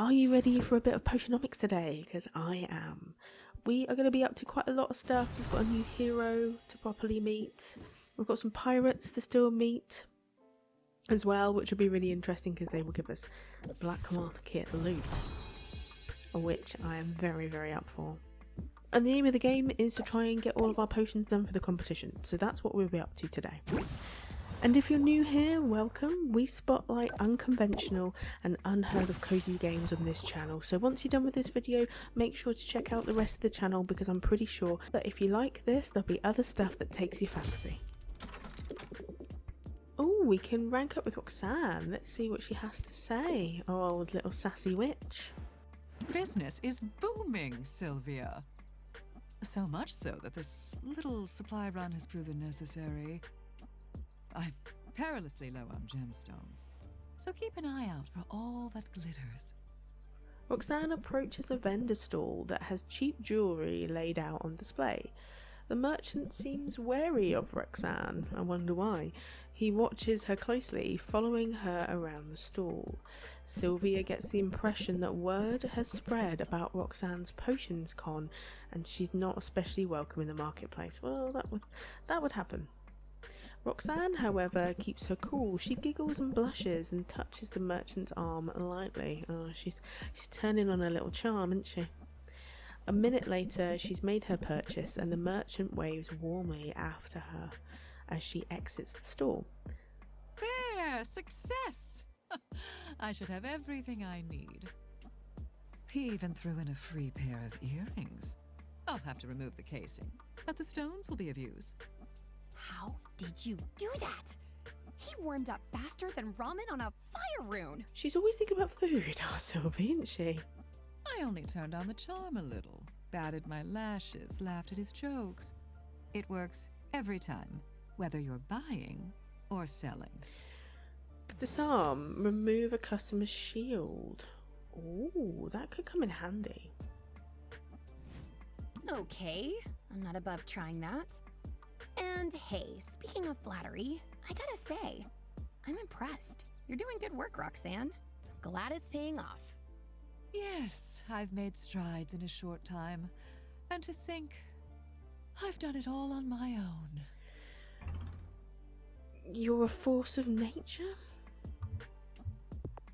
Are you ready for a bit of Potionomics today? Because I am. We are going to be up to quite a lot of stuff. We've got a new hero to properly meet. We've got some pirates to still meet as well, which will be really interesting because they will give us black market loot, which I am very, very up for. And the aim of the game is to try and get all of our potions done for the competition, so that's what we'll be up to today. And if you're new here, welcome. We spotlight unconventional and unheard of cozy games on this channel, so once you're done with this video, make sure to check out the rest of the channel because I'm pretty sure that if you like this, there'll be other stuff that takes your fancy. Oh, we can rank up with Roxanne. Let's see what she has to say, our old little sassy witch. Business is booming, Sylvia. So much so that this little supply run has proven necessary. I'm perilously low on gemstones, so keep an eye out for all that glitters. Roxanne approaches a vendor stall that has cheap jewellery laid out on display. The merchant seems wary of Roxanne. I wonder why. He watches her closely, following her around the stall. Sylvia gets the impression that word has spread about Roxanne's potions con, and she's not especially welcome in the marketplace. Well, that would happen. Roxanne, however, keeps her cool. She giggles and blushes and touches the merchant's arm lightly. Oh, she's turning on her little charm, isn't she? A minute later, she's made her purchase and the merchant waves warmly after her as she exits the store. There! Success! I should have everything I need. He even threw in a free pair of earrings. I'll have to remove the casing, but the stones will be of use. How did you do that? He warmed up faster than ramen on a fire rune. She's always thinking about food, our Sylvie, isn't she? I only turned on the charm a little, batted my lashes, laughed at his jokes. It works every time, whether you're buying or selling. Disarm. Remove a customer's shield. Ooh, that could come in handy. Okay, I'm not above trying that. And hey, speaking of flattery, I gotta say, I'm impressed. You're doing good work, Roxanne. Glad it's paying off. Yes, I've made strides in a short time. And to think, I've done it all on my own. You're a force of nature?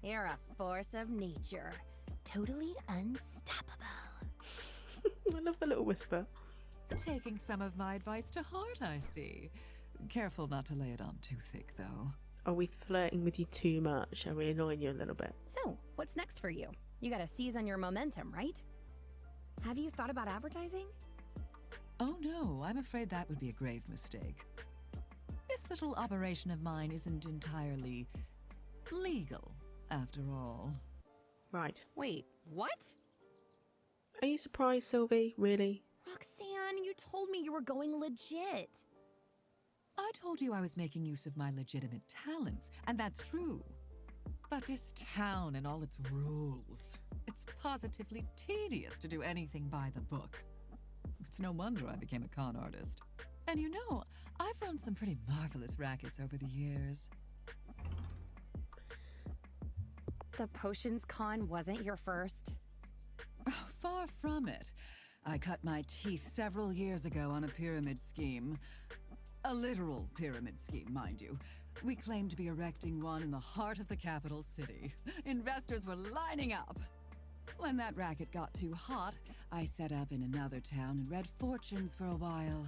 You're a force of nature. Totally unstoppable. I love the little whisper. Taking some of my advice to heart, I see. Careful not to lay it on too thick, though. Are we flirting with you too much? Are we annoying you a little bit? So, what's next for you? You gotta seize on your momentum, right? Have you thought about advertising? Oh no, I'm afraid that would be a grave mistake. This little operation of mine isn't entirely legal, after all. Right. Wait, what? Are you surprised, Sylvie? Really? Roxanne, you told me you were going legit. I told you I was making use of my legitimate talents, and that's true. But this town and all its rules, it's positively tedious to do anything by the book. It's no wonder I became a con artist. And you know, I've run some pretty marvelous rackets over the years. The potions con wasn't your first? Oh, far from it. I cut my teeth several years ago on a pyramid scheme. A literal pyramid scheme, mind you. We claimed to be erecting one in the heart of the capital city. Investors were lining up. When that racket got too hot, I set up in another town and read fortunes for a while.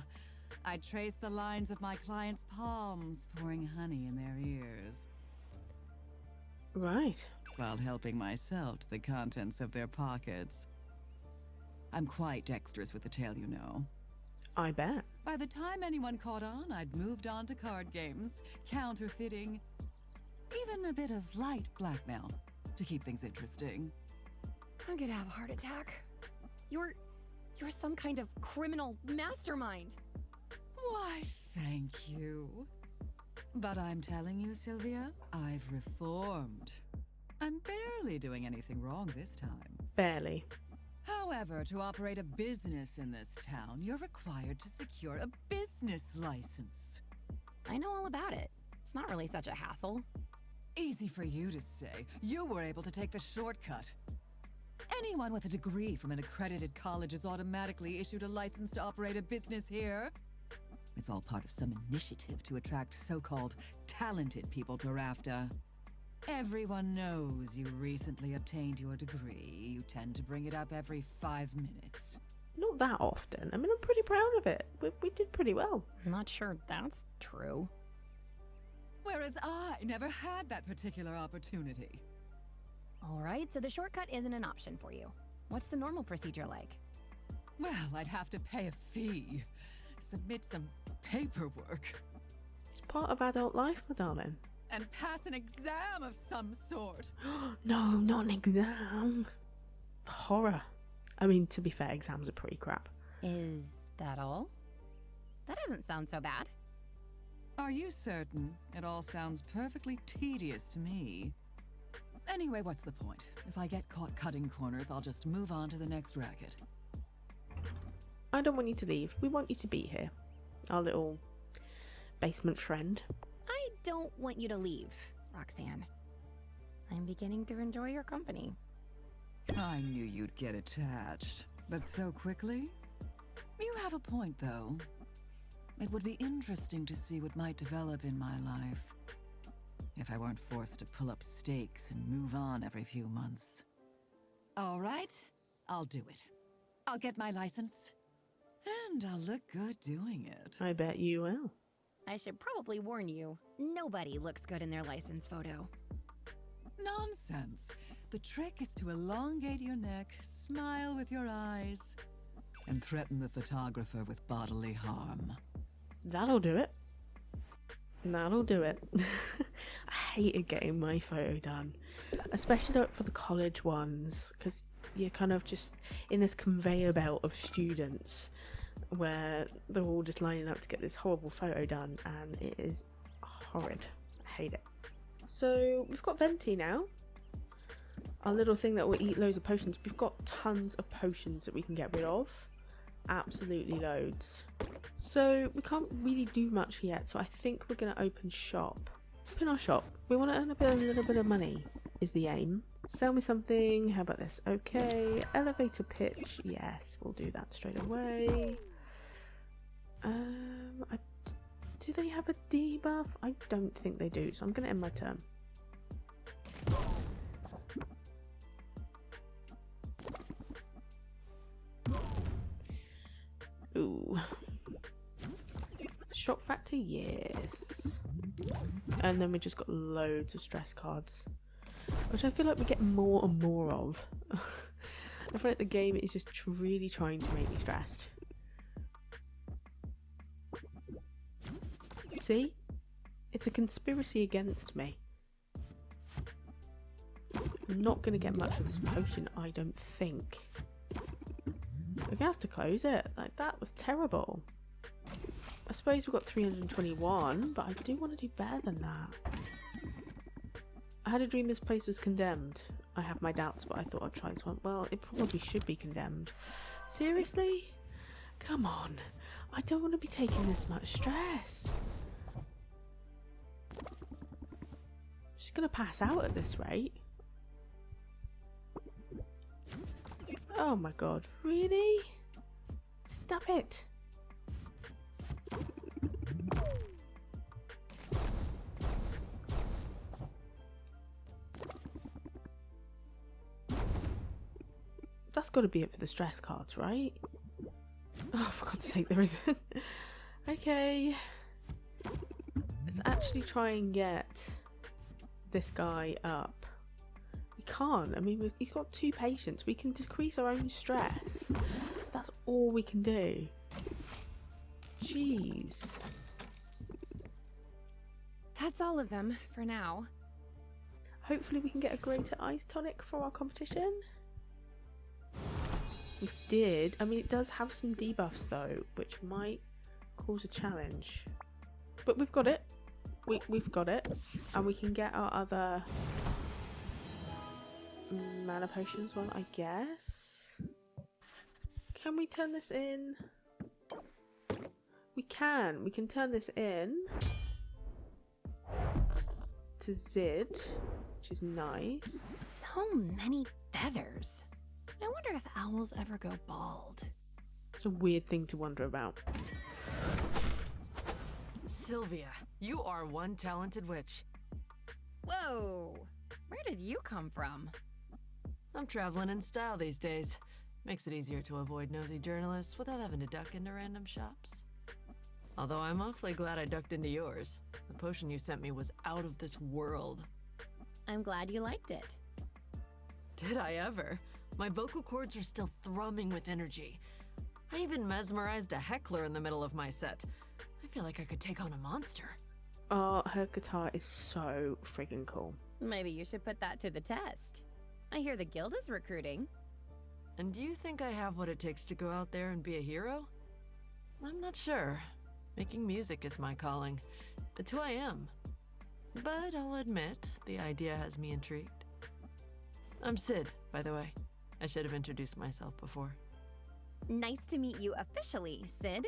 I traced the lines of my clients' palms, pouring honey in their ears. Right. While helping myself to the contents of their pockets. I'm quite dexterous with the tale, you know. I bet. By the time anyone caught on, I'd moved on to card games, counterfeiting, even a bit of light blackmail to keep things interesting. I'm gonna have a heart attack. You're some kind of criminal mastermind. Why, thank you. But I'm telling you, Sylvia, I've reformed. I'm barely doing anything wrong this time. Barely. However, to operate a business in this town, you're required to secure a business license. I know all about it. It's not really such a hassle. Easy for you to say. You were able to take the shortcut. Anyone with a degree from an accredited college is automatically issued a license to operate a business here. It's all part of some initiative to attract so-called talented people to Rafta. Everyone knows you recently obtained your degree. You tend to bring it up every 5 minutes. Not that often. I mean, I'm pretty proud of it. We did pretty well. I'm not sure that's true. Whereas I never had that particular opportunity. All right, so the shortcut isn't an option for you. What's the normal procedure like? Well, I'd have to pay a fee. Submit some paperwork. It's part of adult life, my darling. And pass an exam of some sort. No, not an exam. Horror. I mean, to be fair, exams are pretty crap. Is that all? That doesn't sound so bad. Are you certain? It all sounds perfectly tedious to me. Anyway, what's the point? If I get caught cutting corners, I'll just move on to the next racket. I don't want you to leave. We want you to be here. Our little basement friend. I don't want you to leave, Roxanne. I'm beginning to enjoy your company. I knew you'd get attached, but so quickly? You have a point, though. It would be interesting to see what might develop in my life. If I weren't forced to pull up stakes and move on every few months. All right, I'll do it. I'll get my license. And I'll look good doing it. I bet you will. I should probably warn you, nobody looks good in their license photo. Nonsense. The trick is to elongate your neck, smile with your eyes, and threaten the photographer with bodily harm. That'll do it. That'll do it. I hated getting my photo done, especially for the college ones, because you're kind of just in this conveyor belt of students where they're all just lining up to get this horrible photo done, and it is horrid. I hate it. So we've got Venti now, our little thing that will eat loads of potions. We've got tons of potions that we can get rid of, absolutely loads. So we can't really do much yet, so I think we're going to open shop. Open our shop. We want to earn a little bit of money is the aim. Sell me something. How about this? Okay, elevator pitch. Yes, we'll do that straight away. Do they have a debuff? I don't think they do, so I'm going to end my turn. Ooh. Shock factor, yes. And then we just got loads of stress cards, which I feel like we get more and more of. I feel like the game is just really trying to make me stressed. See? It's a conspiracy against me. I'm not going to get much of this potion, I don't think. We're going to have to close it. Like, that was terrible. I suppose we've got 321, but I do want to do better than that. I had a dream this place was condemned. I have my doubts, but I thought I'd try this one. Well, it probably should be condemned. Seriously? Come on. I don't want to be taking this much stress. I'm just going to pass out at this rate. Oh my god. Really? Stop it. That's got to be it for the stress cards, right? Oh, for God's sake, there isn't. Okay. Let's actually try and get this guy up. We can't. I mean, we've got 2 patients. We can decrease our own stress. That's all we can do. Jeez. That's all of them for now. Hopefully we can get a greater ice tonic for our competition. We did. I mean, it does have some debuffs though, which might cause a challenge. But we've got it. We've got it. And we can get our other mana potion as well, I guess. Can we turn this in? We can. We can turn this in to Zid, which is nice. So many feathers. I wonder if owls ever go bald. It's a weird thing to wonder about. Sylvia, you are one talented witch. Whoa! Where did you come from? I'm traveling in style these days. Makes it easier to avoid nosy journalists without having to duck into random shops. Although I'm awfully glad I ducked into yours. The potion you sent me was out of this world. I'm glad you liked it. Did I ever? My vocal cords are still thrumming with energy. I even mesmerized a heckler in the middle of my set. I feel like I could take on a monster. Oh, her guitar is so friggin' cool. Maybe you should put that to the test. I hear the guild is recruiting. And do you think I have what it takes to go out there and be a hero? I'm not sure. Making music is my calling. It's who I am. But I'll admit, the idea has me intrigued. I'm Sid, by the way. I should have introduced myself before. Nice to meet you officially, Sid.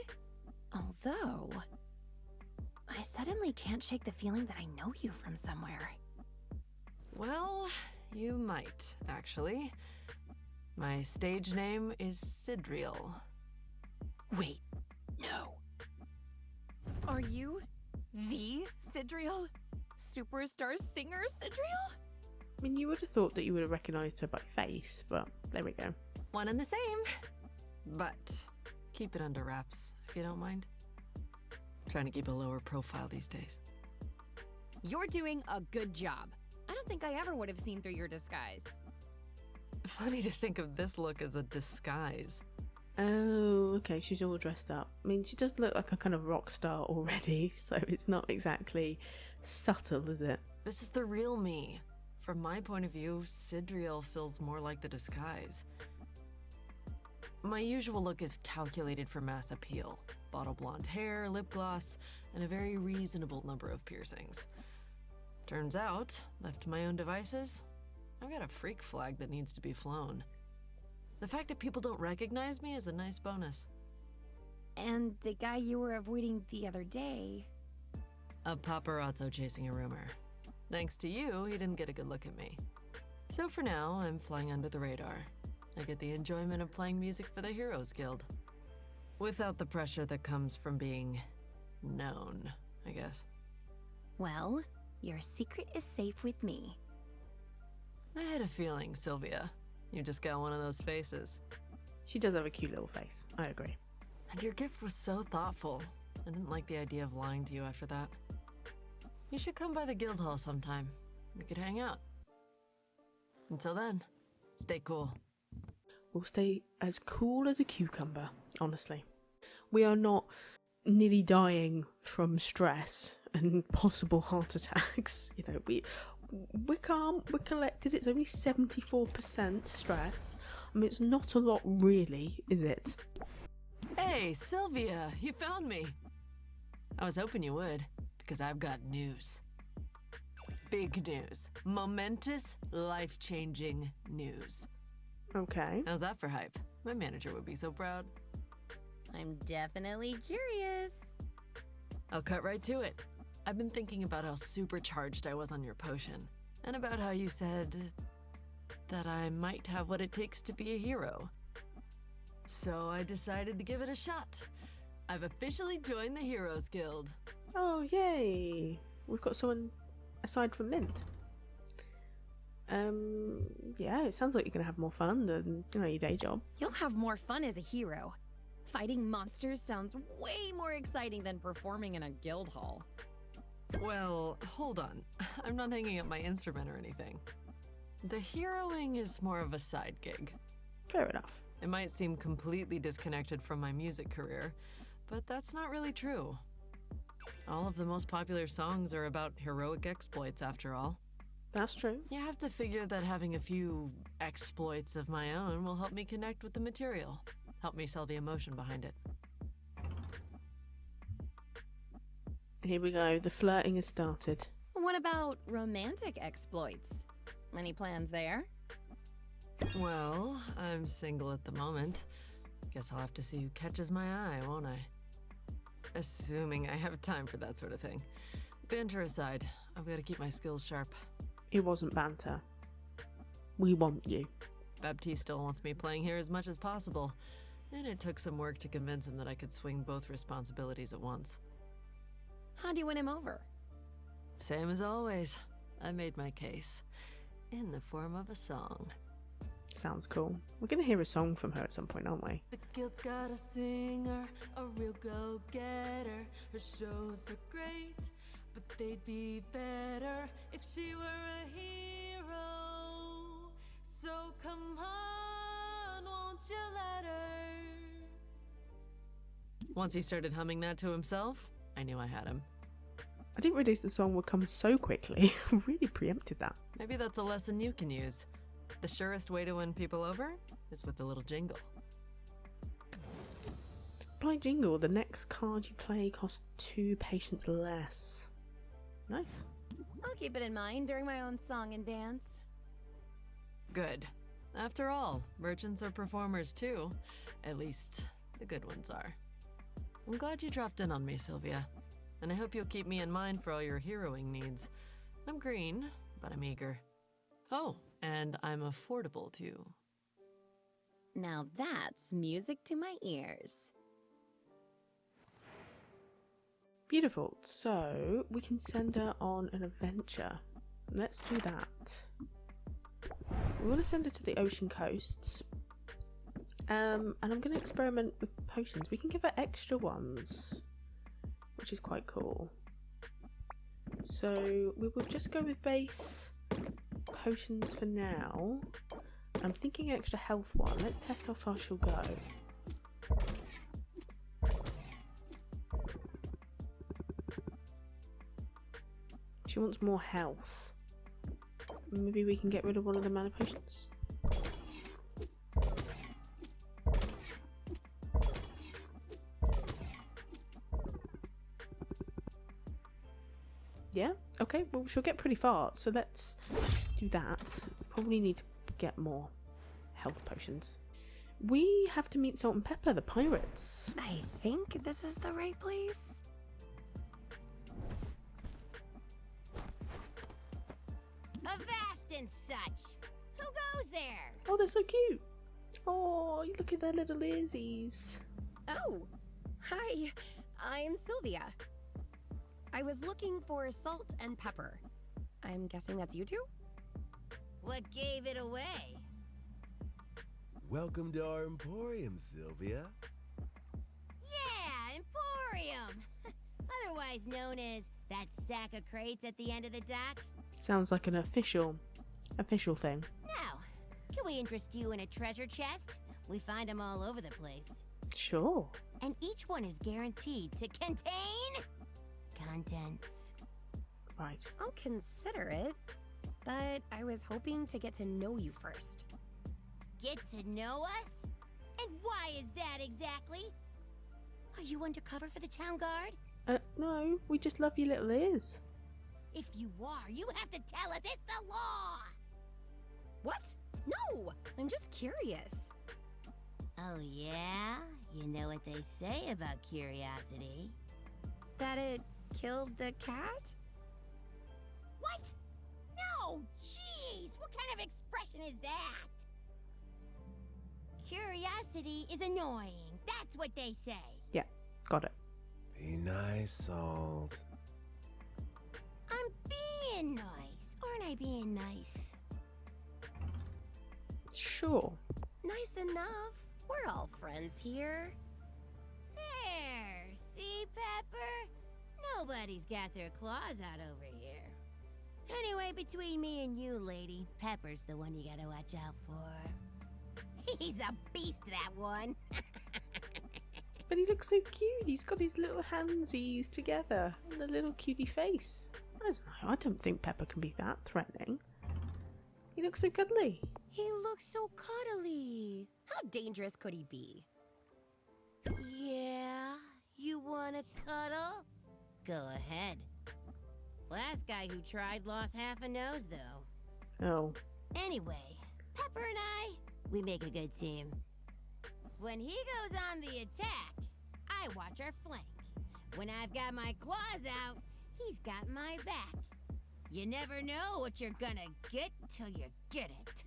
Although, I suddenly can't shake the feeling that I know you from somewhere. Well, you might, actually. My stage name is Sidriel. Wait, no. Are you the Sidriel? Superstar singer Sidriel? I mean, you would have thought that you would have recognised her by face, but there we go. One and the same. But keep it under wraps, if you don't mind. Trying to keep a lower profile these days. You're doing a good job. I don't think I ever would have seen through your disguise. Funny to think of this look as a disguise. Oh, okay, she's all dressed up. I mean, she does look like a kind of rock star already, so it's not exactly subtle, is it? This is the real me. From my point of view, Sidriel feels more like the disguise. My usual look is calculated for mass appeal. Bottle blonde hair, lip gloss, and a very reasonable number of piercings. Turns out, left to my own devices, I've got a freak flag that needs to be flown. The fact that people don't recognize me is a nice bonus. And the guy you were avoiding the other day... A paparazzo chasing a rumor. Thanks to you, he didn't get a good look at me. So for now, I'm flying under the radar. I get the enjoyment of playing music for the Heroes Guild. Without the pressure that comes from being known, I guess. Well, your secret is safe with me. I had a feeling, Sylvia. You just got one of those faces. She does have a cute little face, I agree. And your gift was so thoughtful. I didn't like the idea of lying to you after that. You should come by the guild hall sometime. We could hang out. Until then, stay cool. We'll stay as cool as a cucumber, honestly. We are not nearly dying from stress and possible heart attacks. You know, we're calm, we're collected. It's only 74% stress. I mean, it's not a lot really, is it? Hey, Sylvia, you found me. I was hoping you would, because I've got news. Big news. Momentous, life-changing news. Okay. How's that for hype? My manager would be so proud. I'm definitely curious. I'll cut right to it. I've been thinking about how supercharged I was on your potion, and about how you said that I might have what it takes to be a hero. So I decided to give it a shot. I've officially joined the Heroes Guild. Oh, yay. We've got someone aside from Mint. Yeah, it sounds like you're going to have more fun than, your day job. You'll have more fun as a hero. Fighting monsters sounds way more exciting than performing in a guild hall. Well, hold on. I'm not hanging up my instrument or anything. The heroing is more of a side gig. Fair enough. It might seem completely disconnected from my music career, but that's not really true. All of the most popular songs are about heroic exploits, after all. That's true. You have to figure that having a few exploits of my own will help me connect with the material, help me sell the emotion behind it. Here we go. The flirting has started. What about romantic exploits? Any plans there? Well, I'm single at the moment. Guess I'll have to see who catches my eye, won't I? Assuming I have time for that sort of thing. Banter aside, I've got to keep my skills sharp. It wasn't banter. We want you. Baptiste still wants me playing here as much as possible, and it took some work to convince him that I could swing both responsibilities at once. How'd you win him over? Same as always. I made my case. In the form of a song. Sounds cool. We're going to hear a song from her at some point, aren't we? The guild's got a singer, a real go-getter. Her shows are great, but they'd be better if she were a hero. So come on, won't you let her? Once he started humming that to himself, I knew I had him. I didn't realise the song would come so quickly. I really preempted that. Maybe that's a lesson you can use. The surest way to win people over is with a little jingle. By jingle, the next card you play costs 2 patience less. Nice. I'll keep it in mind during my own song and dance. Good. After all, merchants are performers too. At least, the good ones are. I'm glad you dropped in on me, Sylvia. And I hope you'll keep me in mind for all your heroing needs. I'm green, but I'm eager. Oh, and I'm affordable too. Now that's music to my ears. Beautiful. So we can send her on an adventure. Let's do that. We want to send her to the ocean coasts. And I'm going to experiment with potions. We can give her extra ones, which is quite cool. So we will just go with base potions for now. I'm thinking extra health one. Let's test how far she'll go. She wants more health. Maybe we can get rid of one of the mana potions. Yeah, okay, well she'll get pretty far, so let's do that. Probably need to get more health potions. We have to meet Salt and Pepper, the pirates. I think this is the right place. Avast and such! Who goes there? Oh, they're so cute. Oh, you look at their little earsies. Oh, hi, I'm Sylvia. I was looking for Salt and Pepper. I'm guessing that's you two? What gave it away? Welcome to our Emporium, Sylvia. Yeah, Emporium! Otherwise known as that stack of crates at the end of the dock. Sounds like an official thing. Now, can we interest you in a treasure chest? We find them all over the place. Sure. And each one is guaranteed to contain contents. Right. I'll consider it, but I was hoping to get to know you first. Get to know us? And why is that exactly? Are you undercover for the town guard? No, we just love your little ears. If you are, you have to tell us. It's the law! What? No, I'm just curious. Oh, yeah? You know what they say about curiosity. That it killed the cat? What? No! Jeez! What kind of expression is that? Curiosity is annoying. That's what they say. Yeah, got it. Be nice, Salt. I'm being nice. Aren't I being nice? Sure. Nice enough. We're all friends here. There! See, Pepper? Nobody's got their claws out over here. Anyway, between me and you, lady, Pepper's the one you gotta watch out for. He's a beast, that one. But he looks so cute. He's got his little handsies together and the little cutie face. I don't know. I don't think Pepper can be that threatening. He looks so cuddly. He looks so cuddly. How dangerous could he be? Yeah? You wanna cuddle? Go ahead. Last guy who tried lost half a nose, though. Oh. Anyway, Pepper and I, we make a good team. When he goes on the attack, I watch our flank. When I've got my claws out, he's got my back. You never know what you're gonna get till you get it.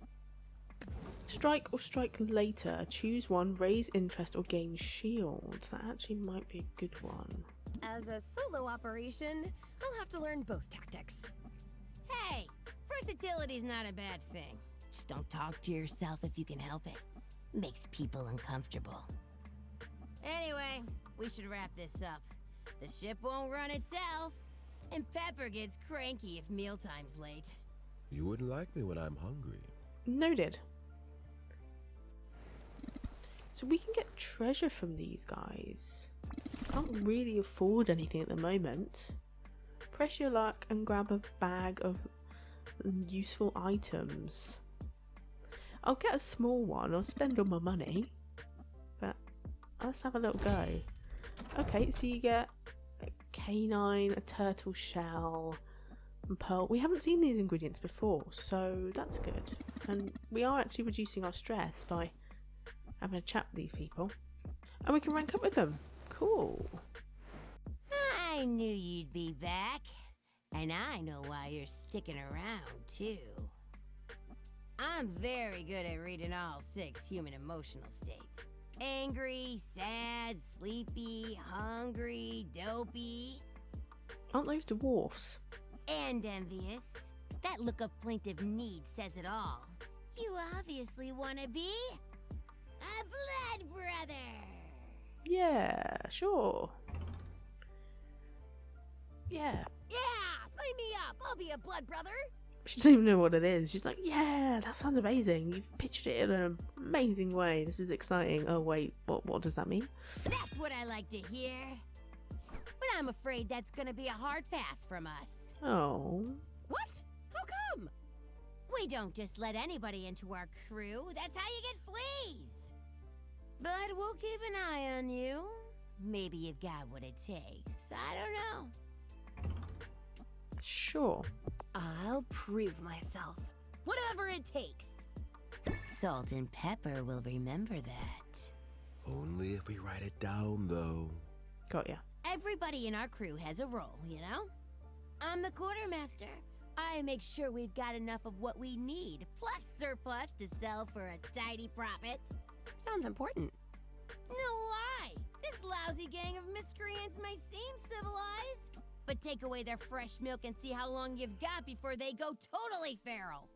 Strike or strike later. Choose one, raise interest or gain shield. That actually might be a good one. As a solo operation, I'll have to learn both tactics. Hey, versatility's not a bad thing. Just don't talk to yourself if you can help it. Makes people uncomfortable. Anyway, we should wrap this up. The ship won't run itself, and Pepper gets cranky if mealtime's late. You wouldn't like me when I'm hungry. Noted. So we can get treasure from these guys. Can't really afford anything at the moment. Press your luck and grab a bag of useful items. I'll get a small one. I'll spend all my money. But let's have a little go. Okay, so you get a canine, a turtle shell, and pearl. We haven't seen these ingredients before, so that's good. And we are actually reducing our stress by having a chat with these people. And we can rank up with them. Cool. I knew you'd be back. And I know why you're sticking around, too. I'm very good at reading all 6 human emotional states. Angry, sad, sleepy, hungry, dopey. Aren't those dwarfs? And envious. That look of plaintive need says it all. You obviously want to be a blood brother. Yeah, sure. Yeah. Yeah, sign me up. I'll be a blood brother. She doesn't even know what it is. She's like, yeah, that sounds amazing. You've pitched it in an amazing way. This is exciting. Oh, wait, what does that mean? That's what I like to hear. But I'm afraid that's gonna be a hard pass from us. Oh. What? How come? We don't just let anybody into our crew. That's how you get fleas. But we'll keep an eye on you. Maybe you've got what it takes. I don't know. Sure. I'll prove myself. Whatever it takes. Salt and Pepper will remember that. Only if we write it down, though. Got ya. Everybody in our crew has a role, you know? I'm the quartermaster. I make sure we've got enough of what we need, plus surplus to sell for a tidy profit. Sounds important. No lie! This lousy gang of miscreants may seem civilized, but take away their fresh milk and see how long you've got before they go totally feral.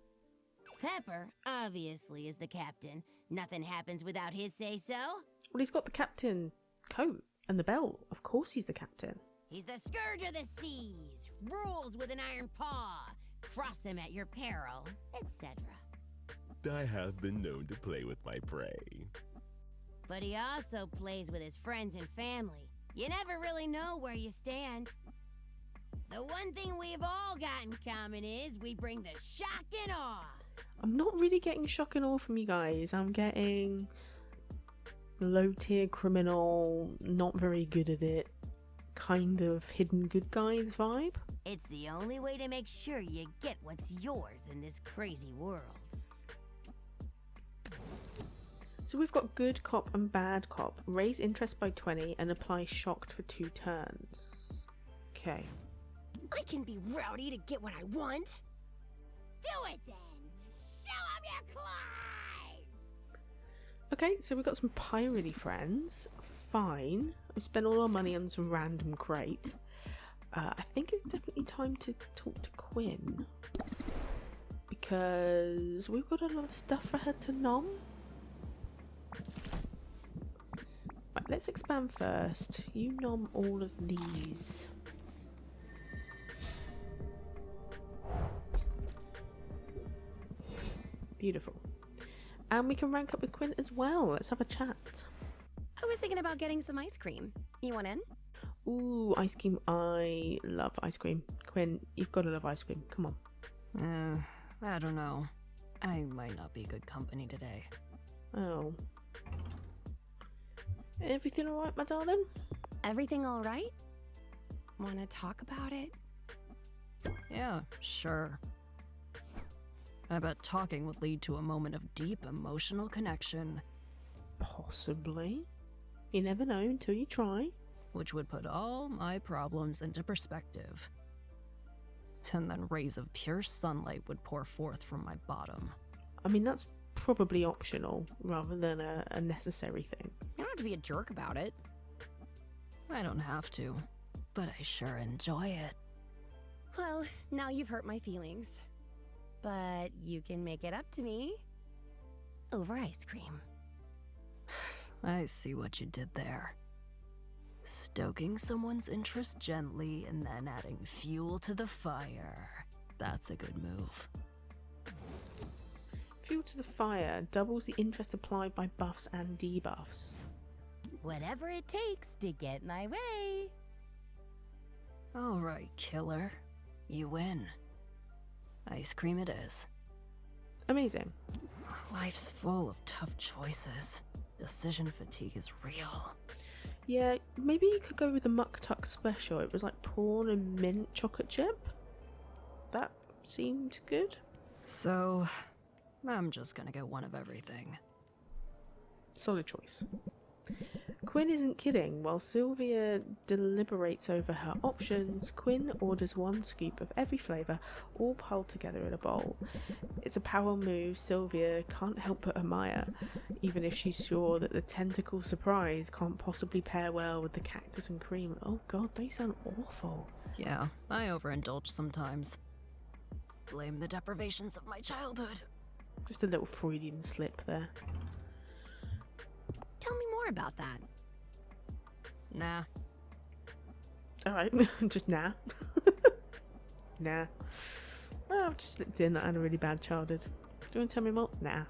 Pepper, obviously, is the captain. Nothing happens without his say-so. Well, he's got the captain coat and the belt. Of course he's the captain. He's the scourge of the seas, rules with an iron paw, cross him at your peril, etc. I have been known to play with my prey. But he also plays with his friends and family. You never really know where you stand. The one thing we've all got in common is we bring the shock and awe. I'm not really getting shock and awe from you guys. I'm getting low-tier criminal, not very good at it, kind of hidden good guys vibe. It's the only way to make sure you get what's yours in this crazy world. So we've got good cop and bad cop. Raise interest by 20 and apply shocked for 2 turns. Okay. I can be rowdy to get what I want. Do it then! Show 'em your claws! Okay, so we've got some piratey friends. Fine. We spent all our money on some random crate. I think it's definitely time to talk to Quinn. Because we've got a lot of stuff for her to nom. Right, let's expand first. You nom all of these. Beautiful. And we can rank up with Quinn as well. Let's have a chat. I was thinking about getting some ice cream. You want in? Ooh, ice cream. I love ice cream. Quinn, you've got to love ice cream. Come on. I don't know. I might not be good company today. Oh. Everything alright, my darling? Everything all right? Want to talk about it? Yeah, sure. I bet talking would lead to a moment of deep emotional connection, Possibly. You never know until you try. which would put all my problems into perspective. And then rays of pure sunlight would pour forth from my bottom. I mean, that's probably optional rather than a necessary thing. You don't have to be a jerk about it. I don't have to, but I sure enjoy it. Well, now you've hurt my feelings. But you can make it up to me over ice cream. I see what you did there. Stoking someone's interest gently and then adding fuel to the fire. That's a good move. Fuel to the fire doubles the interest applied by buffs and debuffs. Whatever it takes to get my way. All right, killer. You win. Ice cream it is. Amazing. Life's full of tough choices. Decision fatigue is real. Yeah, maybe you could go with the Muck Tuck special. It was like prawn and mint chocolate chip. That seemed good. So, I'm just gonna get one of everything. Solid choice. Quinn isn't kidding. While Sylvia deliberates over her options, Quinn orders 1 scoop of every flavour, all piled together in a bowl. It's a power move Sylvia can't help but admire, even if she's sure that the tentacle surprise can't possibly pair well with the cactus and cream. Oh god, they sound awful. Yeah, I overindulge sometimes. Blame the deprivations of my childhood. Just a little Freudian slip there. Tell me more about that. Nah. Alright, just nah. Nah. Well, I've just slipped in that I had a really bad childhood. Do you want to tell me more? Nah.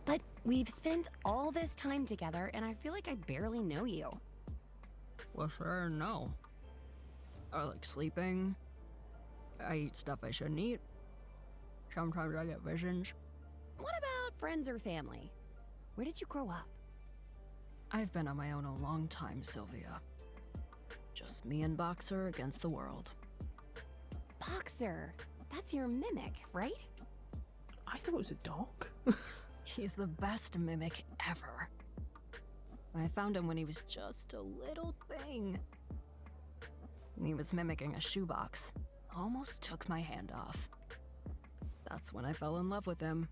But we've spent all this time together, and I feel like I barely know you. What's there? No. I like sleeping. I eat stuff I shouldn't eat. Sometimes I get visions. What about friends or family? Where did you grow up? I've been on my own a long time, Sylvia. Just me and Boxer against the world. Boxer. That's your mimic, right? I thought it was a dog. He's the best mimic ever. I found him when he was just a little thing. He was mimicking a shoebox. Almost took my hand off. That's when I fell in love with him.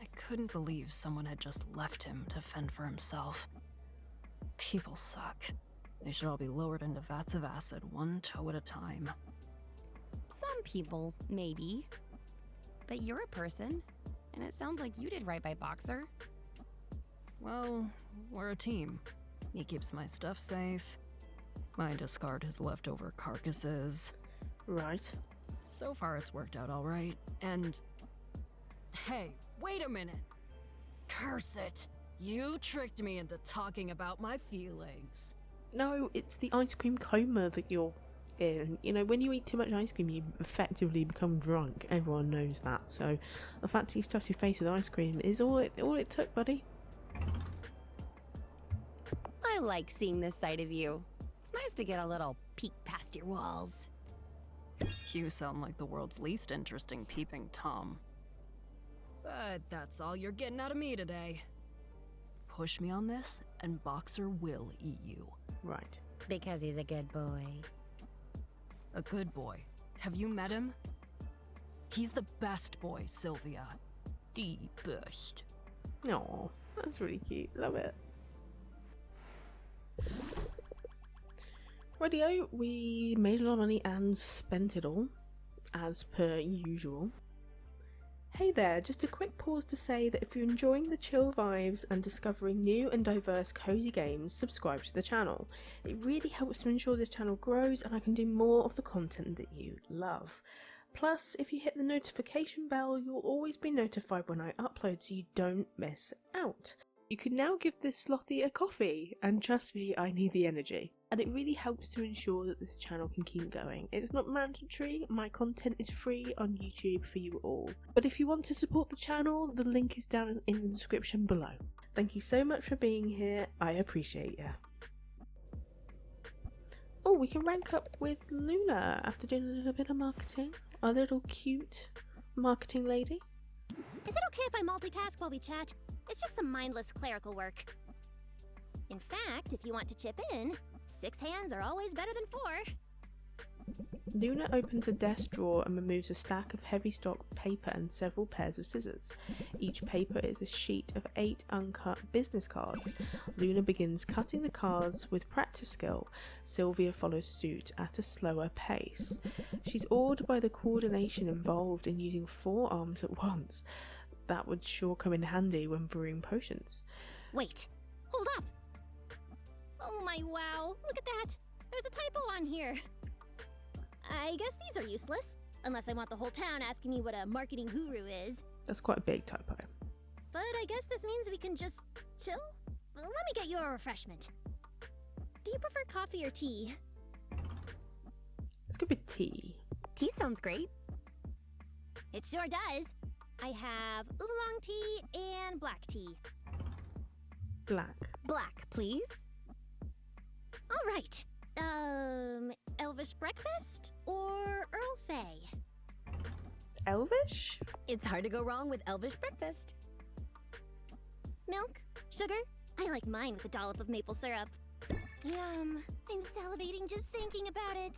I couldn't believe someone had just left him to fend for himself. People suck. They should all be lowered into vats of acid, 1 toe at a time. Some people, maybe. But you're a person, and it sounds like you did right by Boxer. Well, we're a team. He keeps my stuff safe. I discard his leftover carcasses. Right. So far it's worked out all right. And... hey, wait a minute! Curse it! You tricked me into talking about my feelings. No, it's the ice cream coma that you're in. You know, when you eat too much ice cream, you effectively become drunk. Everyone knows that. So the fact that you stuffed your face with ice cream is all it took, buddy. I like seeing this side of you. It's nice to get a little peek past your walls. You sound like the world's least interesting peeping Tom. But that's all you're getting out of me today. Push me on this, and Boxer will eat you. Right. Because he's a good boy. A good boy. Have you met him? He's the best boy, Sylvia. The best. Aw, that's really cute. Love it. Radio, we made a lot of money and spent it all, as per usual. Hey there, just a quick pause to say that if you're enjoying the chill vibes and discovering new and diverse cozy games, subscribe to the channel. It really helps to ensure this channel grows and I can do more of the content that you love. Plus, if you hit the notification bell, you'll always be notified when I upload so you don't miss out. You can now give this Slothee a coffee, and trust me, I need the energy. And it really helps to ensure that this channel can keep going. It's not mandatory, my content is free on YouTube for you all. But if you want to support the channel, the link is down in the description below. Thank you so much for being here, I appreciate ya. Oh, we can rank up with Luna after doing a little bit of marketing. Our little cute marketing lady. Is it okay if I multitask while we chat? It's just some mindless clerical work. In fact, if you want to chip in, 6 hands are always better than 4. Luna opens a desk drawer and removes a stack of heavy stock paper and several pairs of scissors. Each paper is a sheet of 8 uncut business cards. Luna begins cutting the cards with practice skill. Sylvia follows suit at a slower pace. She's awed by the coordination involved in using 4 arms at once. That would sure come in handy when brewing potions. Wait, hold up! Oh my wow, look at that! There's a typo on here. I guess these are useless, unless I want the whole town asking me what a marketing guru is. That's quite a big typo. But I guess this means we can just chill? Well, let me get you a refreshment. Do you prefer coffee or tea? Let's go with tea. Tea sounds great. It sure does. I have oolong tea and black tea. Black. Black, please. All right. Elvish breakfast or Earl Fay? Elvish? It's hard to go wrong with Elvish breakfast. Milk? Sugar? I like mine with a dollop of maple syrup. Yum. I'm salivating just thinking about it.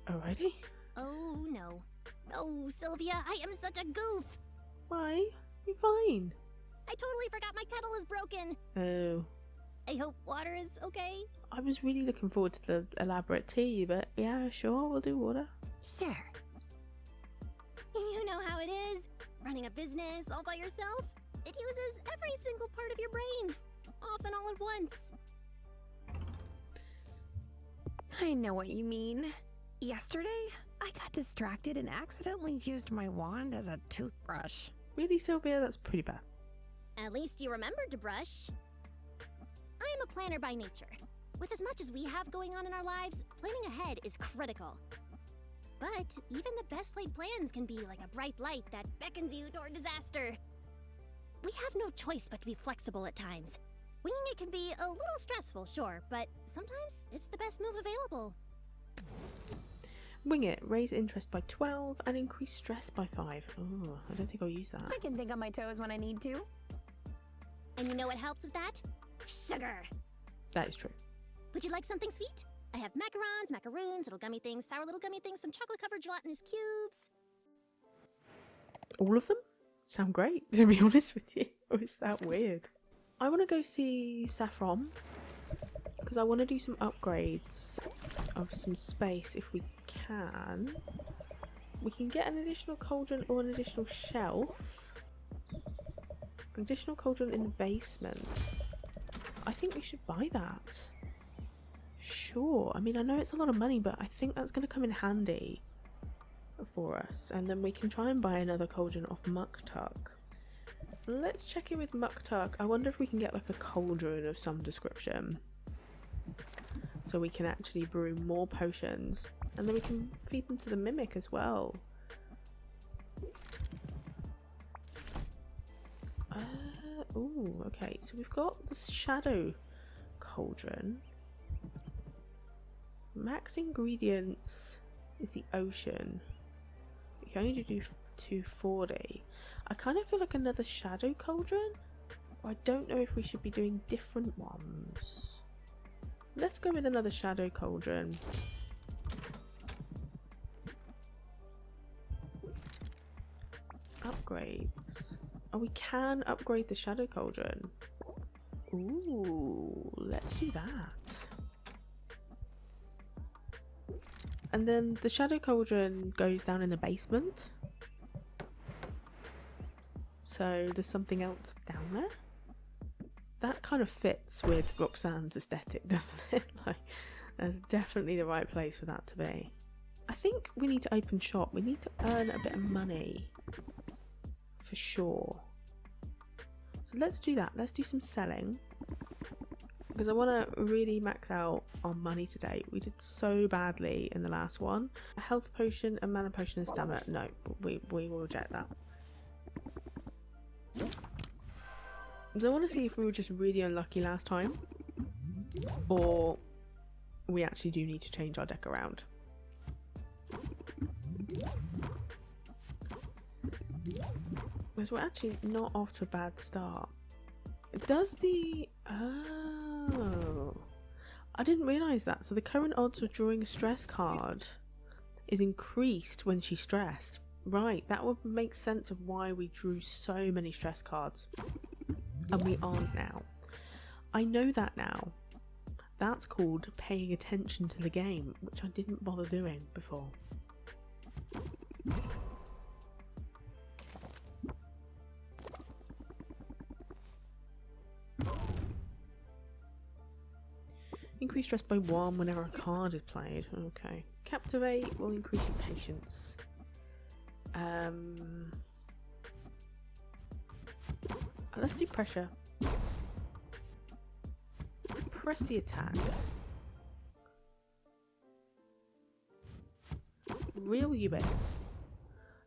Alrighty. Oh, no. Oh, Sylvia, I am such a goof. Why? You're fine. I totally forgot my kettle is broken. Oh. I hope water is okay. I was really looking forward to the elaborate tea, but yeah, sure, we'll do water. Sure. You know how it is. Running a business all by yourself. It uses every single part of your brain. Often all at once. I know what you mean. Yesterday, I got distracted and accidentally used my wand as a toothbrush. Really, Sylvia? That's pretty bad. At least you remembered to brush. I'm a planner by nature. With as much as we have going on in our lives, planning ahead is critical. But even the best laid plans can be like a bright light that beckons you toward disaster. We have no choice but to be flexible at times. Winging it can be a little stressful, sure, but sometimes it's the best move available. Wing it. Raise interest by 12 and increase stress by 5. Oh, I don't think I'll use that. I can think on my toes when I need to. And you know what helps with that? Sugar! That is true. Would you like something sweet? I have macarons, macaroons, little gummy things, sour little gummy things, some chocolate-covered gelatinous cubes. All of them? Sound great, to be honest with you. Or is that weird? I want to go see Saffron, because I want to do some upgrades of some space if we can. We can get an additional cauldron or an additional shelf. An additional cauldron in the basement. I think we should buy that. Sure. I mean, I know it's a lot of money, but I think that's going to come in handy for us. And then we can try and buy another cauldron off Muktuk. Let's check in with Muktuk. I wonder if we can get like a cauldron of some description. So we can actually brew more potions. And then we can feed them to the Mimic as well. Oh, okay. So we've got the Shadow Cauldron. Max ingredients is the ocean. We can only do 240. I kind of feel like another Shadow Cauldron. I don't know if we should be doing different ones. Let's go with another Shadow Cauldron. Upgrades. Oh, we can upgrade the Shadow Cauldron. Ooh, let's do that. And then the Shadow Cauldron goes down in the basement. So there's something else down there. That kind of fits with Roxanne's aesthetic, doesn't it? Like, that's definitely the right place for that to be. I think we need to open shop. We need to earn a bit of money. For sure. So let's do that. Let's do some selling. Because I want to really max out our money today. We did so badly in the last one. A health potion, a mana potion, and stamina. No, we will reject that. So I want to see if we were just really unlucky last time. Or we actually do need to change our deck around. Because we're actually not off to a bad start. Does the... Oh. I didn't realise that. So the current odds of drawing a stress card is increased when she's stressed. Right, that would make sense of why we drew so many stress cards. And we aren't now. I know that now. That's called paying attention to the game, which I didn't bother doing before. Increase stress by 1 whenever a card is played. Okay. Captivate will increase your patience. Let's do pressure. Press the attack. Reel you in.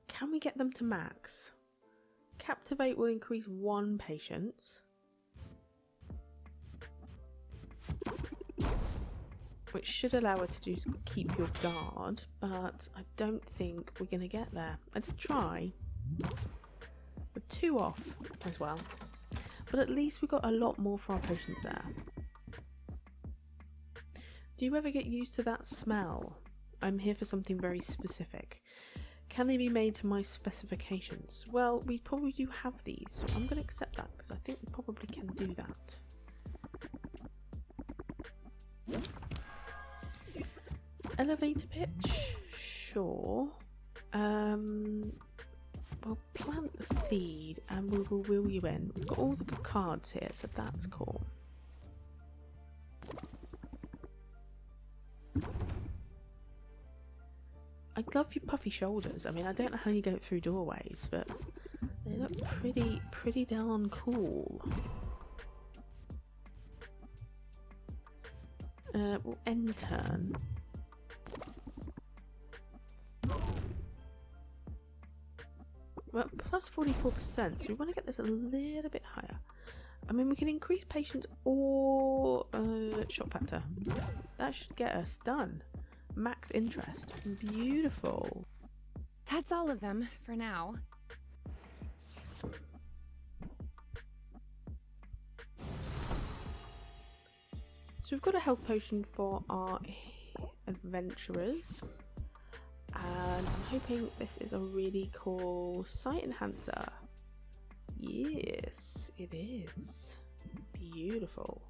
Can we get them to max? Captivate will increase 1 patience. Which should allow her to just keep your guard, but I don't think we're going to get there. I did try. We're 2 off as well. But at least we got a lot more for our potions there. Do you ever get used to that smell? I'm here for something very specific. Can they be made to my specifications? Well, we probably do have these, so I'm going to accept that because I think we probably can do that. Elevator pitch? Sure. We'll plant the seed and we will wheel you in. We've got all the good cards here, so that's cool. I love your puffy shoulders. I mean, I don't know how you go through doorways, but they look pretty darn cool. We'll end turn. Well, plus 44%, so we want to get this a little bit higher. I mean, we can increase patience or shock factor. That should get us done. Max interest. Beautiful. That's all of them for now. So we've got a health potion for our adventurers. And I'm hoping this is a really cool sight enhancer. Yes, it is. Beautiful.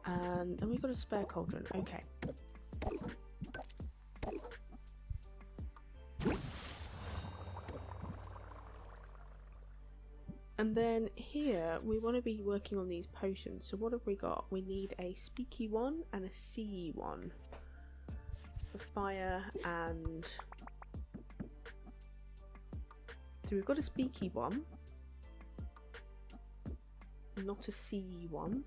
And then we've got a spare cauldron. Okay. And then here we want to be working on these potions. So what have we got? We need a speaky one and a sea one. For fire and... So we've got a speaky one. Not a sea one.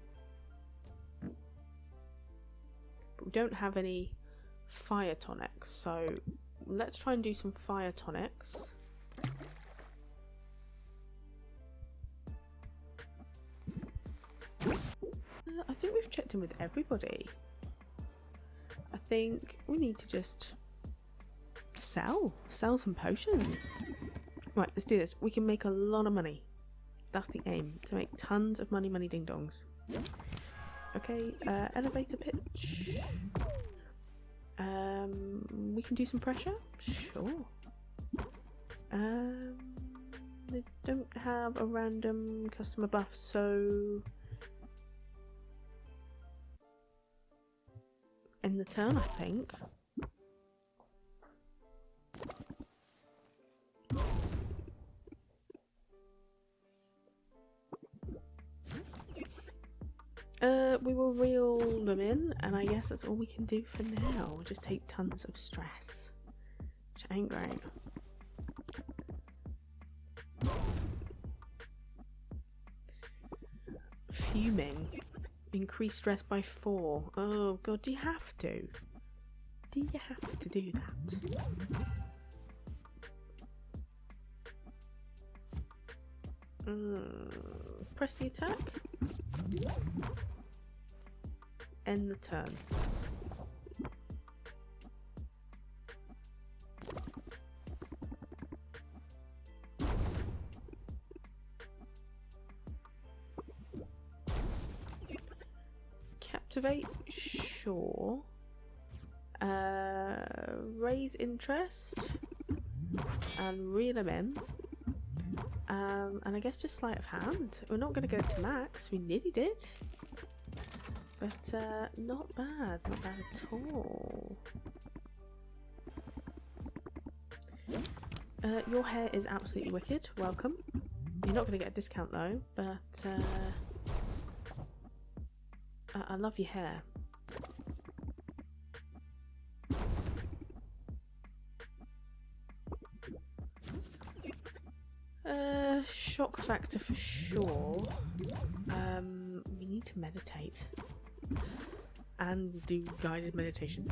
But we don't have any fire tonics, so let's try and do some fire tonics. I think we've checked in with everybody. I think we need to just sell some potions. Right, let's do this. We can make a lot of money. That's the aim, to make tons of money ding dongs. Okay, elevator pitch. We can do some pressure? Sure. They don't have a random customer buff, so... in the turn, I think. We will reel them in, and I guess that's all we can do for now. We'll just take tons of stress, which ain't great. Fuming. Increase stress by 4. Oh god, do you have to? Do you have to do that? Press the attack. End the turn. Captivate, sure. Raise interest and reel him in. And I guess just sleight of hand. We're not going to go to max. We nearly did. But not bad. Not bad at all. Your hair is absolutely wicked. Welcome. You're not going to get a discount though, but I love your hair. Shock factor for sure. We need to meditate and do guided meditation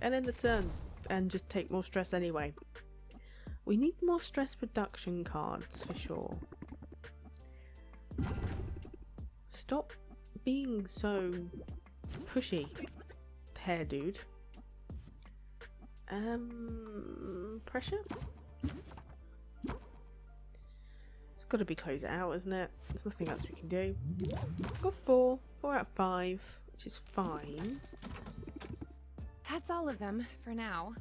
and end the turn and just take more stress anyway. We need more stress reduction cards for sure. Stop being so pushy, hair dude. Pressure? It's got to be close it out, isn't it? There's nothing else we can do. Got 4 out of 5, which is fine. That's all of them for now.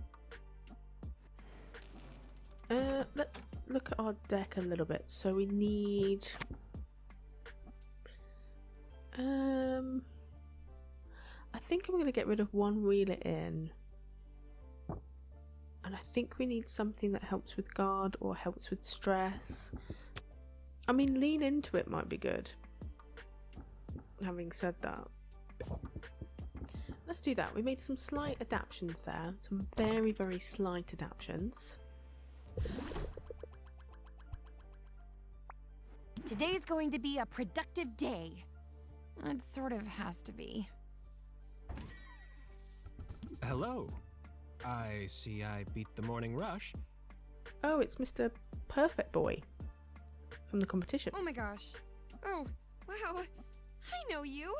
Let's look at our deck a little bit. So we need I think I'm going to get rid of one Reel It In. And I think we need something that helps with guard or helps with stress. I mean, Lean Into It might be good. Having said that, let's do that. We made some slight adaptations there. Some very, very slight adaptations. Today's going to be a productive day. It sort of has to be. Hello. I see I beat the morning rush. Oh, it's Mr. Perfect Boy from the competition. Oh my gosh. Oh, wow. I know you.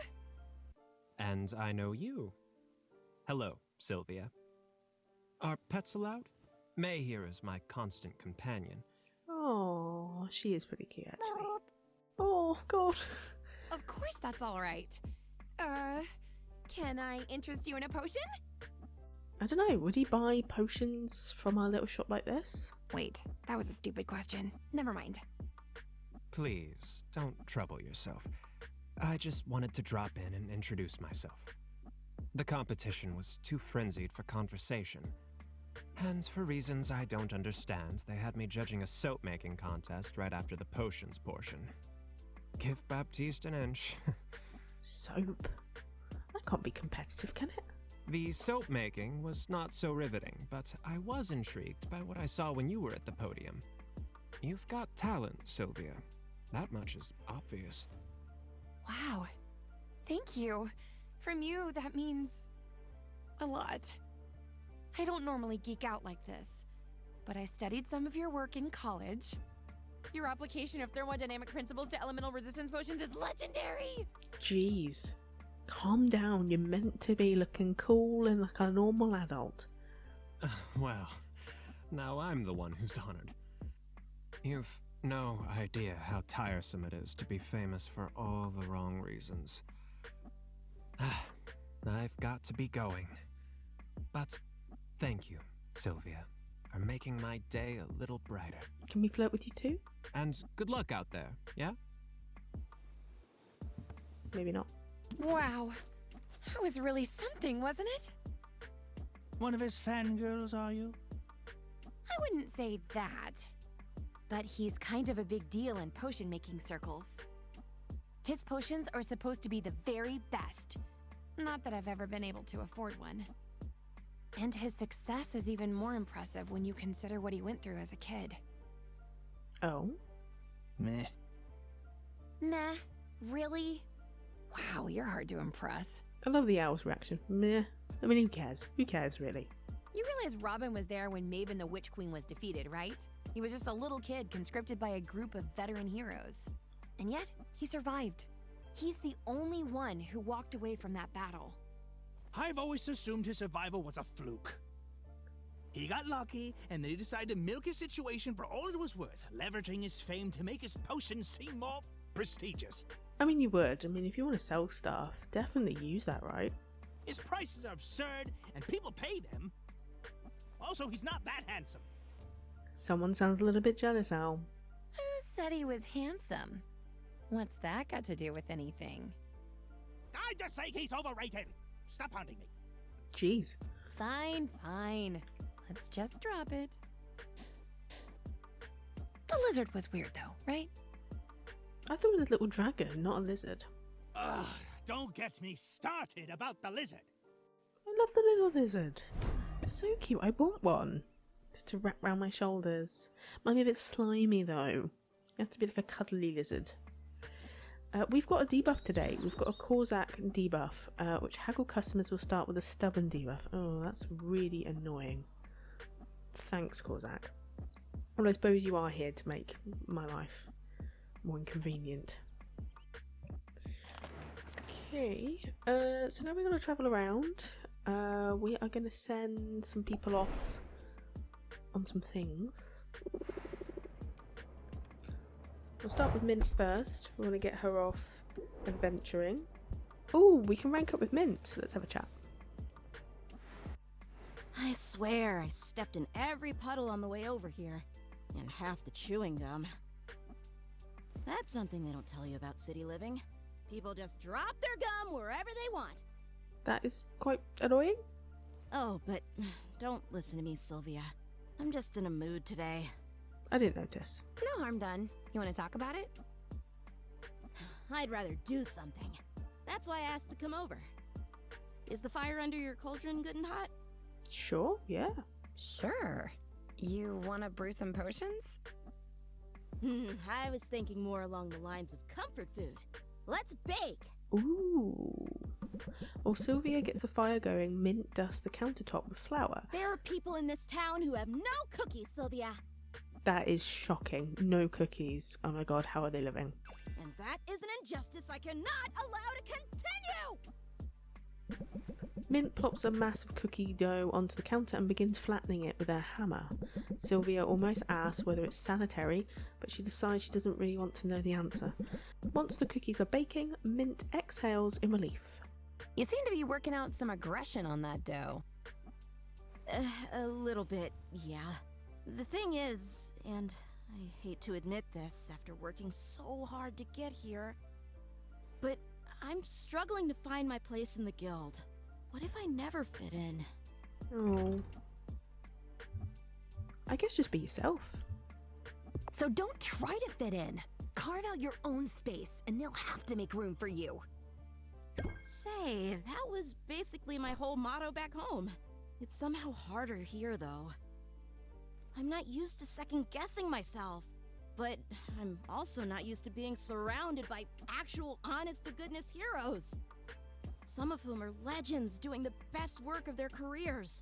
And I know you. Hello, Sylvia. Are pets allowed? May here is my constant companion. Oh, she is pretty cute actually. Oh, God. Of course that's all right. Can I interest you in a potion? I don't know, would he buy potions from our little shop like this? Wait, that was a stupid question. Never mind. Please, don't trouble yourself. I just wanted to drop in and introduce myself. The competition was too frenzied for conversation. And for reasons I don't understand, they had me judging a soap-making contest right after the potions portion. Give Baptiste an inch. Soap? That can't be competitive, can it? The soap-making was not so riveting, but I was intrigued by what I saw when you were at the podium. You've got talent, Sylvia. That much is obvious. Wow. Thank you. From you, that means a lot. I don't normally geek out like this, but I studied some of your work in college. Your application of thermodynamic principles to elemental resistance potions is legendary! Jeez. Calm down, you're meant to be looking cool and like a normal adult. Well, now I'm the one who's honored. You've no idea how tiresome it is to be famous for all the wrong reasons. I've got to be going. But thank you, Sylvia, for making my day a little brighter. Can we flirt with you too? And good luck out there, yeah? Maybe not. Wow. That was really something, wasn't it? One of his fangirls, are you? I wouldn't say that. But he's kind of a big deal in potion-making circles. His potions are supposed to be the very best. Not that I've ever been able to afford one. And his success is even more impressive when you consider what he went through as a kid. Oh? Meh. Nah, really? Wow, you're hard to impress. I love the owl's reaction. Meh. I mean, who cares? Who cares, really? You realize Robin was there when Maven the Witch Queen was defeated, right? He was just a little kid conscripted by a group of veteran heroes. And yet, he survived. He's the only one who walked away from that battle. I've always assumed his survival was a fluke. He got lucky, and then he decided to milk his situation for all it was worth, leveraging his fame to make his potions seem more prestigious. I mean, you would. I mean, if you want to sell stuff, definitely use that, right? His prices are absurd, and people pay them. Also, he's not that handsome. Someone sounds a little bit jealous, Al. Who said he was handsome? What's that got to do with anything? I just say he's overrated. Stop hounding me. Jeez. Fine, fine. Let's just drop it. The lizard was weird though, right? I thought it was a little dragon, not a lizard. Ugh, don't get me started about the lizard. I love the little lizard. So cute. I want one. Just to wrap around my shoulders. Might be a bit slimy though. It has to be like a cuddly lizard. We've got a debuff today. We've got a Kozak debuff, which haggle customers will start with a stubborn debuff. Oh, that's really annoying. Thanks, Kozak. Well, I suppose you are here to make my life more inconvenient. Okay, so now we're going to travel around. We are going to send some people off on some things. We'll start with Mint first. We want to get her off adventuring. Oh, we can rank up with Mint. Let's have a chat. I swear I stepped in every puddle on the way over here, and half the chewing gum. That's something they don't tell you about city living. People just drop their gum wherever they want. That is quite annoying. Oh, but don't listen to me, Sylvia. I'm just in a mood today. I didn't notice. No harm done. You want to talk about it? I'd rather do something. That's why I asked to come over. Is the fire under your cauldron good and hot? Sure, yeah. Sure. You want to brew some potions? I was thinking more along the lines of comfort food. Let's bake! Ooh. While Sylvia gets the fire going, Mint dusts the countertop with flour. There are people in this town who have no cookies, Sylvia. That is shocking. No cookies. Oh my god, how are they living? And that is an injustice I cannot allow to continue! Mint plops a mass of cookie dough onto the counter and begins flattening it with her hammer. Sylvia almost asks whether it's sanitary, but she decides she doesn't really want to know the answer. Once the cookies are baking, Mint exhales in relief. You seem to be working out some aggression on that dough. A little bit, yeah. The thing is, and I hate to admit this after working so hard to get here, but I'm struggling to find my place in the guild. What if I never fit in? Oh. I guess just be yourself. So don't try to fit in. Carve out your own space, and they'll have to make room for you. Say, that was basically my whole motto back home. It's somehow harder here, though. I'm not used to second-guessing myself, but I'm also not used to being surrounded by actual honest-to-goodness heroes. Some of whom are legends doing the best work of their careers.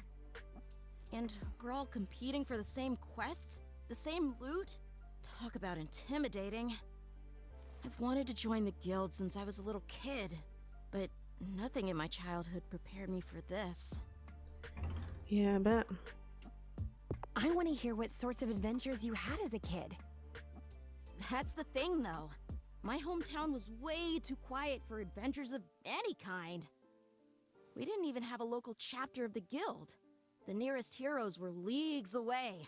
And we're all competing for the same quests, the same loot. Talk about intimidating. I've wanted to join the guild since I was a little kid, but nothing in my childhood prepared me for this. Yeah, I bet. I want to hear what sorts of adventures you had as a kid. That's the thing, though. My hometown was way too quiet for adventures of any kind. We didn't even have a local chapter of the guild. The nearest heroes were leagues away.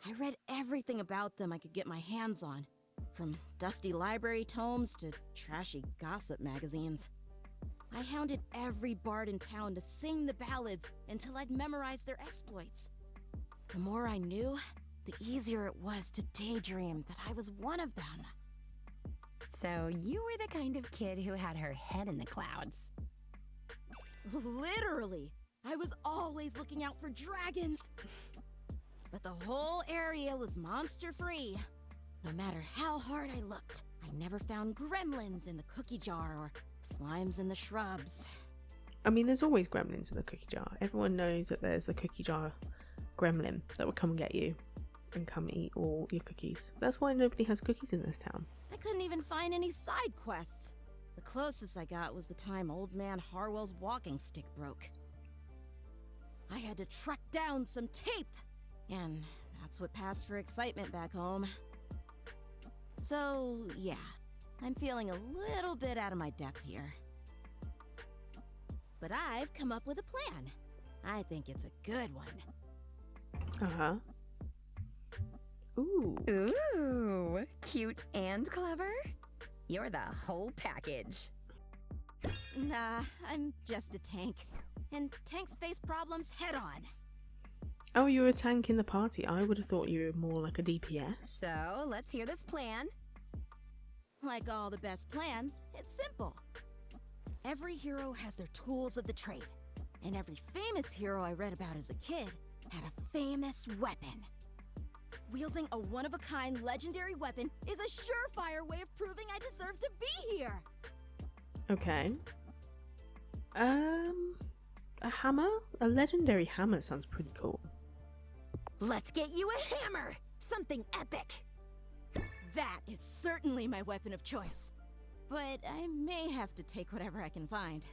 I read everything about them I could get my hands on, from dusty library tomes to trashy gossip magazines. I hounded every bard in town to sing the ballads until I'd memorized their exploits. The more I knew, the easier it was to daydream that I was one of them. So you were the kind of kid who had her head in the clouds. Literally! I was always looking out for dragons! But the whole area was monster-free. No matter how hard I looked, I never found gremlins in the cookie jar or slimes in the shrubs. I mean, there's always gremlins in the cookie jar. Everyone knows that there's the cookie jar gremlin that will come and get you and come eat all your cookies. That's why nobody has cookies in this town. I couldn't even find any side quests. The closest I got was the time Old Man Harwell's walking stick broke. I had to track down some tape, and that's what passed for excitement back home. So, yeah, I'm feeling a little bit out of my depth here. But I've come up with a plan. I think it's a good one. Uh-huh. Ooh. Ooh, cute and clever? You're the whole package. Nah, I'm just a tank. And tanks face problems head on. Oh, you're a tank in the party. I would have thought you were more like a DPS. So, let's hear this plan. Like all the best plans, it's simple. Every hero has their tools of the trade. And every famous hero I read about as a kid had a famous weapon. Wielding a one-of-a-kind legendary weapon is a surefire way of proving I deserve to be here. Okay. A hammer? A legendary hammer sounds pretty cool. Let's get you a hammer! Something epic! That is certainly my weapon of choice. But I may have to take whatever I can find.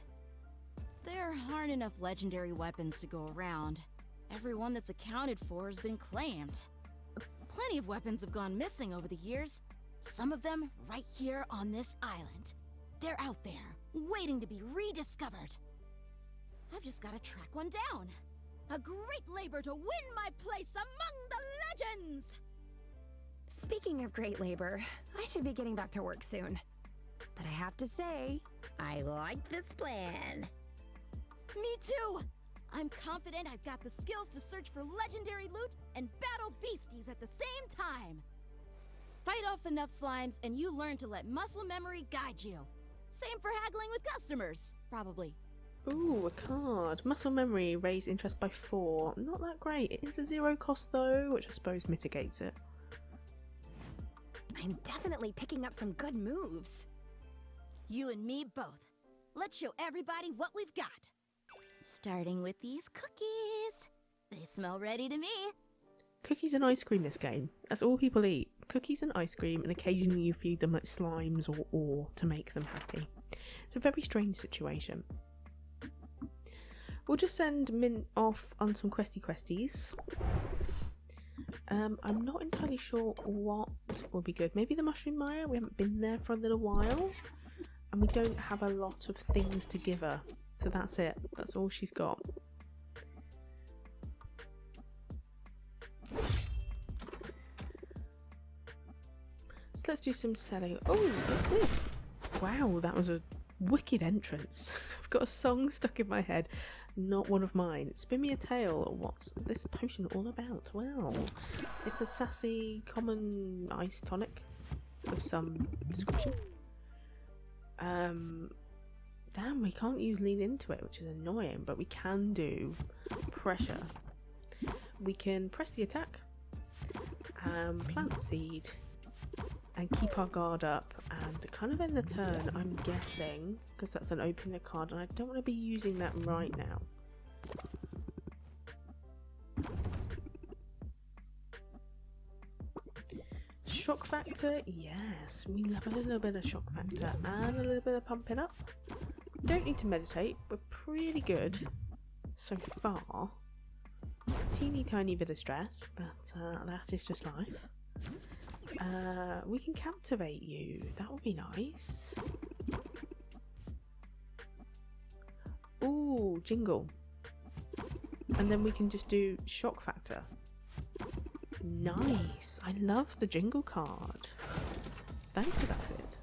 There aren't enough legendary weapons to go around. Every one that's accounted for has been claimed. Plenty of weapons have gone missing over the years. Some of them right here on this island. They're out there, waiting to be rediscovered. I've just got to track one down. A great labor to win my place among the legends! Speaking of great labor, I should be getting back to work soon. But I have to say, I like this plan. Me too! I'm confident I've got the skills to search for legendary loot and battle beasties at the same time. Fight off enough slimes and you learn to let muscle memory guide you. Same for haggling with customers, probably. Ooh, a card. Muscle memory, raise interest by 4. Not that great. It is a 0 cost though, which I suppose mitigates it. I'm definitely picking up some good moves. You and me both. Let's show everybody what we've got. Starting with these cookies. They smell ready to me. Cookies and ice cream this game. That's all people eat. Cookies and ice cream, and occasionally you feed them like slimes or ore to make them happy. It's a very strange situation. We'll just send Mint off on some questies. I'm not entirely sure what will be good. Maybe the Mushroom Mire? We haven't been there for a little while. And we don't have a lot of things to give her. So that's it. That's all she's got. So let's do some selling. Oh, that's it. Wow, that was a wicked entrance. I've got a song stuck in my head. Not one of mine. Spin me a tale. What's this potion all about? Well, it's a sassy, common ice tonic of some description. Damn, we can't use lean into it, which is annoying, but we can do pressure. We can press the attack, plant seed, and keep our guard up, and kind of end the turn, I'm guessing, because that's an opener card, and I don't want to be using that right now. Shock factor, yes, we love a little bit of shock factor, and a little bit of pumping up. Don't need to meditate, we're pretty good so far. Teeny tiny bit of stress, but that is just life. We can captivate you, that would be nice. Ooh, jingle. And then we can just do shock factor. Nice, I love the jingle card. Thanks, so that's it.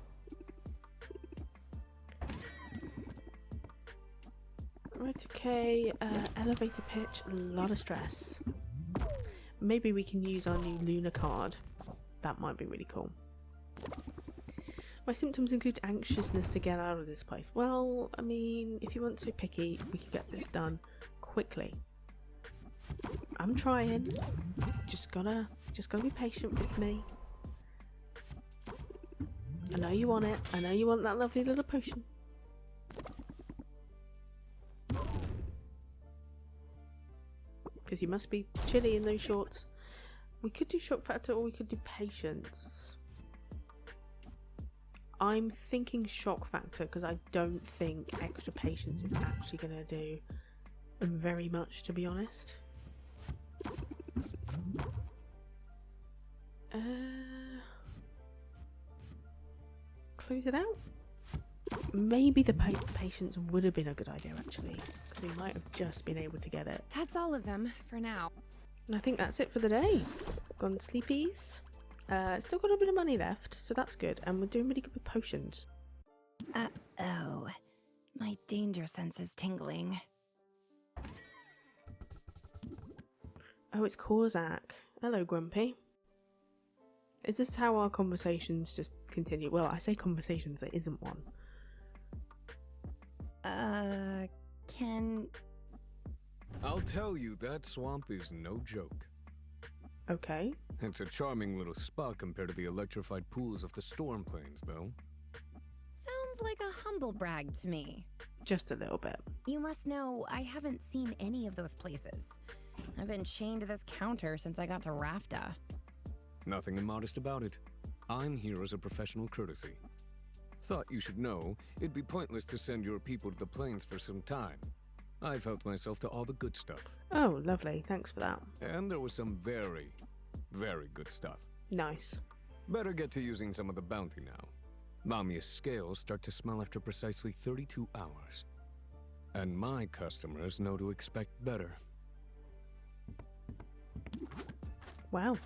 Right, okay, elevator pitch, a lot of stress. Maybe we can use our new Luna card. That might be really cool. My symptoms include anxiousness to get out of this place. Well, I mean, if you weren't so picky, we could get this done quickly. I'm trying. Just gotta be patient with me. I know you want it. I know you want that lovely little potion. Because you must be chilly in those shorts. We could do shock factor or we could do patience. I'm thinking shock factor because I don't think extra patience is actually going to do very much, to be honest. close it out. Maybe the patience would have been a good idea, actually, because we might have just been able to get it. That's all of them for now. And I think that's it for the day. Gone sleepies. Still got a bit of money left, so that's good. And we're doing really good with potions. Uh-oh. My danger sense is tingling. Oh, it's Korzak. Hello, Grumpy. Is this how our conversations just continue? Well, I say conversations, there isn't one. Can... I'll tell you, that swamp is no joke. Okay. It's a charming little spot compared to the electrified pools of the storm plains, though. Sounds like a humble brag to me. Just a little bit. You must know, I haven't seen any of those places. I've been chained to this counter since I got to Rafta. Nothing immodest about it. I'm here as a professional courtesy. Thought you should know, it'd be pointless to send your people to the plains for some time. I've helped myself to all the good stuff. Oh, lovely. Thanks for that. And there was some very, very good stuff. Nice. Better get to using some of the bounty now. Mamia's scales start to smell after precisely 32 hours. And my customers know to expect better. Wow.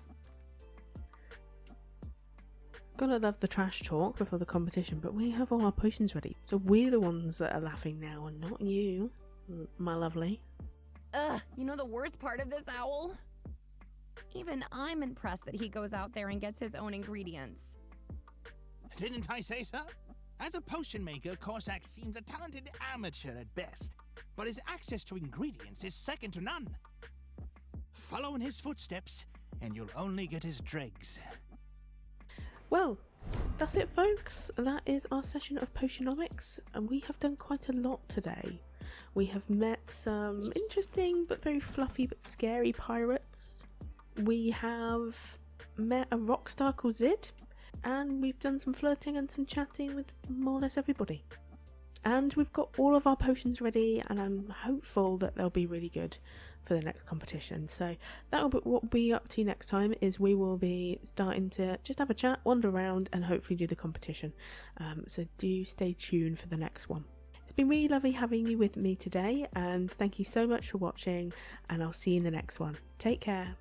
Gotta love the trash talk before the competition, but we have all our potions ready. So we're the ones that are laughing now and not you, my lovely. Ugh, you know the worst part of this, Owl? Even I'm impressed that he goes out there and gets his own ingredients. Didn't I say so? As a potion maker, Korzak seems a talented amateur at best, but his access to ingredients is second to none. Follow in his footsteps, and you'll only get his dregs. Well, that's it, folks. That is our session of Potionomics, and we have done quite a lot today. We have met some interesting but very fluffy but scary pirates. We have met a rockstar called Zid, and we've done some flirting and some chatting with more or less everybody. And we've got all of our potions ready, and I'm hopeful that they'll be really good for the next competition. So that'll be what we'll be up to next time, is we will be starting to just have a chat, wander around, and hopefully do the competition. So do stay tuned for the next one. It's been really lovely having you with me today, and thank you so much for watching, and I'll see you in the next one. Take care.